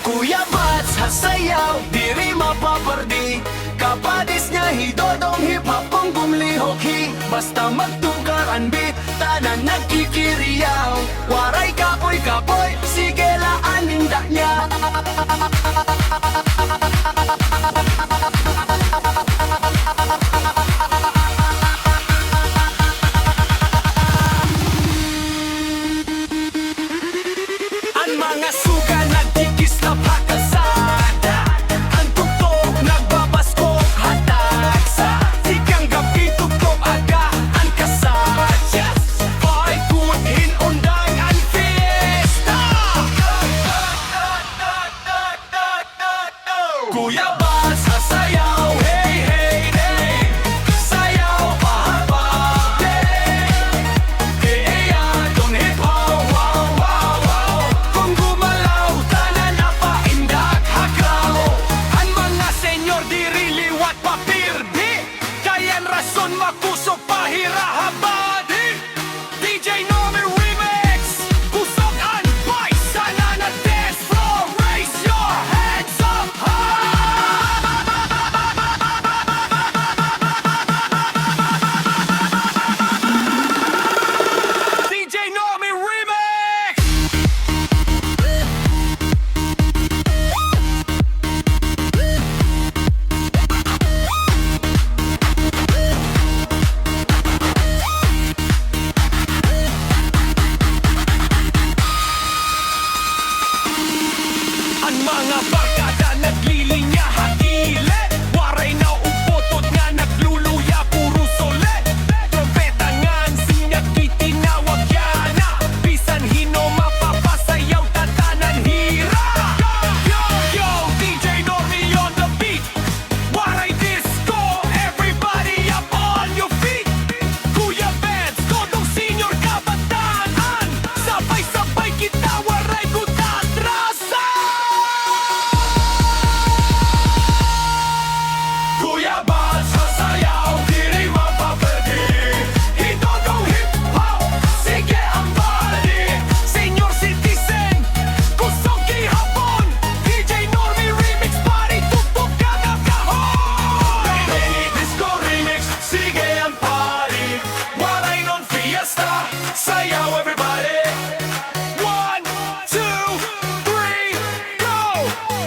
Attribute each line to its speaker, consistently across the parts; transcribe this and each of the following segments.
Speaker 1: Kuya Bats, hasayaw, diri mapapardi. Kapadis nga hidodong hip-hop kung gumlihokhi. Basta magtukaran beat, tanan nagkikiriyaw. Waray kapoy kapoy, sige laan ninda niya. Ang mga suga nagkikis na pakasada. Ang tugtog nagbabaskog hatag sa ikang gabi tugtog aga ang kasadya. Ay kunin undang ang fiesta. Kuya Bats, hasayaw, hey hey hey. Sayaw pahaba, hey. Kaya don't hip hop, wow wow wow. Kung gumalaw, tanan na paindak hakaw. Ang mga senyor diri liwat papirdi. Kayan rason makusok pahirahabadi. DJ Nomi Remix, kusok ang vice. Sana na dance floor, raise your hands up high. DJ Nomi Remix. Ang mga barkada naglilinya hakile. Waray na upotot nga nagluluya puro solet. Trompeta ngan sinyag kitinawag yana. Bisan hino mapapasayaw tatanan hira. Yo yo DJ Normy on the beat. Waray disco, everybody up on your feet. Kuya Bats, todong senior kabataan. Sabay-sabay kita waray kutatrasa. Kuya Bats, hasayaw, diri mapaperdi. Hidodong hip-hop, sige ang body. Senior citizen, kusog gihapon. DJ Normy Remix, party tugtog kagab kahon. Hey, disco remix, sige ang party. Waray non fiesta, sayaw everybody. 1, 2, 3, go!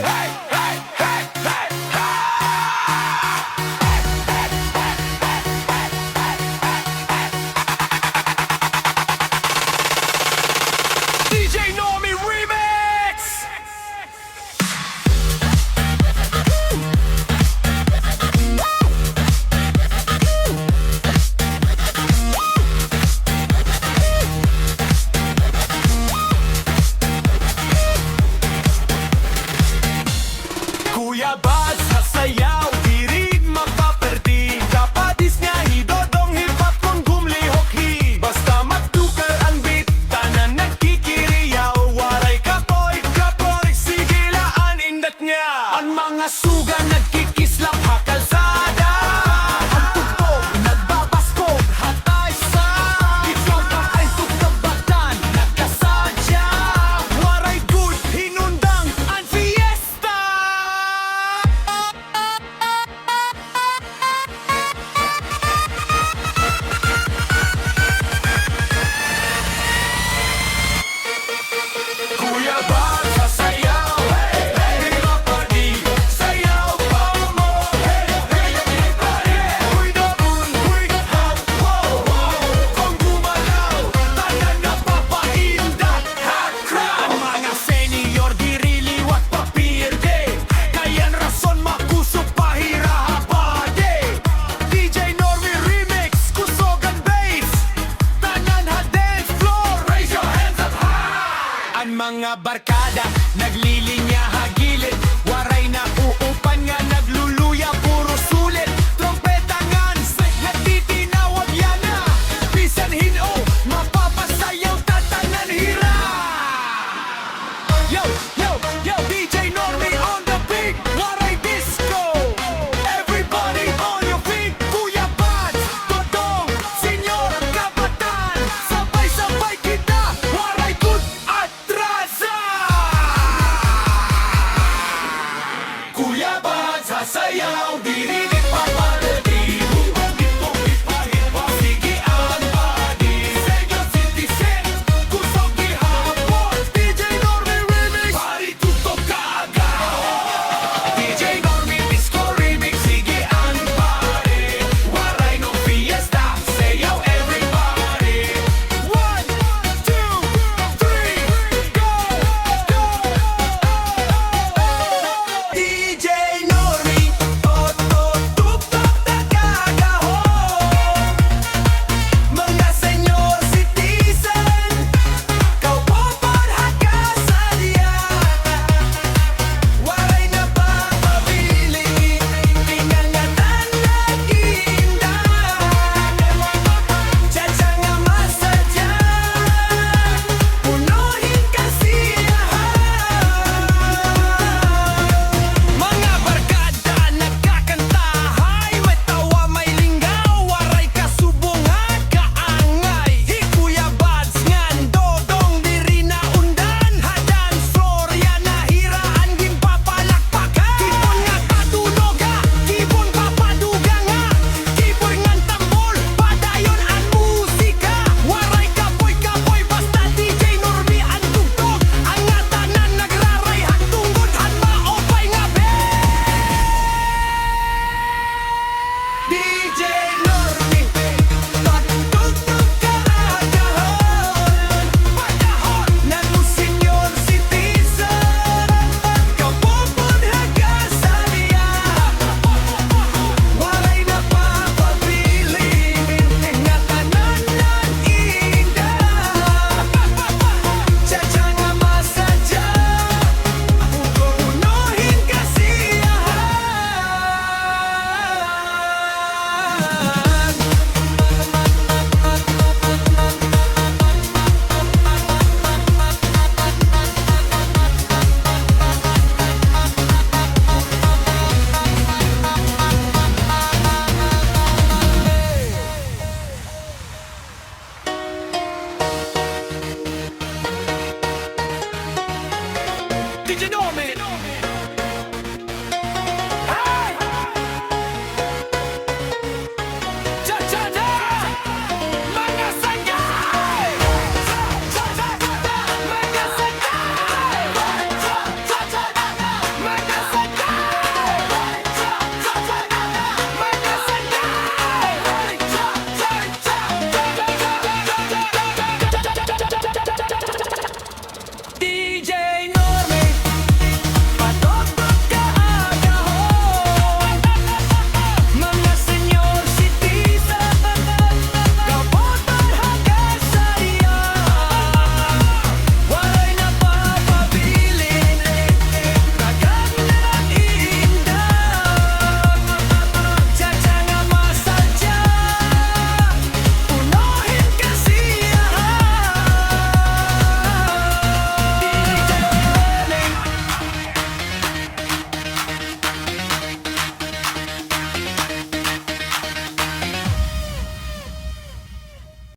Speaker 1: Hey, hey, hey, hey, hey! DJ Nomi Remix! Kuya Bats, hasayaw, diri mapaperdi. Kapadis nga hidodong hip-hop kung gumlihokhi. Basta magtukar ang beat, tanan nagkikiriyaw. Waray kapoy, kapoy, sige laan indat niya. Ang mga suga nagkikislap hakalsada. Ang tugtog nagbabaskog hatay sa itlog ang ay tugtabatan nagkasadya. Waray good hinundang ang fiesta. Kuya Bats, hasayaw, hey, hey, mapardi. Sayaw pa mo, hey, hey, hey. Uy doon, uy hap, wow, wow. Kung gumalaw, tanan na papaindak hakra. Ang mga senior diri liwat papirde. Kayan rason makusok pahirahabade. DJ Normy Remix, kusog ang bass. Tanan ha dance floor, raise your hands up high. Ang mga barkada naglilinya hagilid. Waray na uupan nga nagluluya puro sulit. Trompeta ngan nagtitinawag yana. Bisan hino mapapasayaw tatanan hira. Yo yo yo DJ Normy on the beat. Waray disco, everybody on your feet. Kuya Bats, todong senyor kabatan. Sabay-sabay kita, waray good atrasa. sayaw, dirinig papaladi. Bumit-bumit pa-hip-hop, sige ang body. Senior citizen, kusog gihapon. DJ Normie Remix, pari tutok kaagad. DJ Normie Disco Remix, sige ang body. Waray no fiesta, sayaw everybody. 1, 2, 3, go! DJ Normie, tutok na kagahon. Mga senior citizen, kaupapad hakasadya. Waray na papabili, ingangatan nag-inda. Tiyatsa nga masadya, punuhin kasiyahan. Mga barkada nagkakantahay, may tawa may linggaw, waray kasubungan kaangay. Hikuya bads ngan dodong diri na undan, hadan florya na hiraan gimpapalakpakan. Kipon nga patunoga, kipon papaduga nga, kipon ngan tambol, padayon ang musika. Waray kapoy-kapoy basta DJ Normie ang tugtog, ang nga tanan nagraray hagtungod han maopay nga DJ Normie, patugtog karagahon. Panahon na mo senior citizen, kapupod hagasadya. Waray na papabili, nga tanan nag-inda. Tiyatsa nga masadya, punuhin kasiyahan. DJ Normie.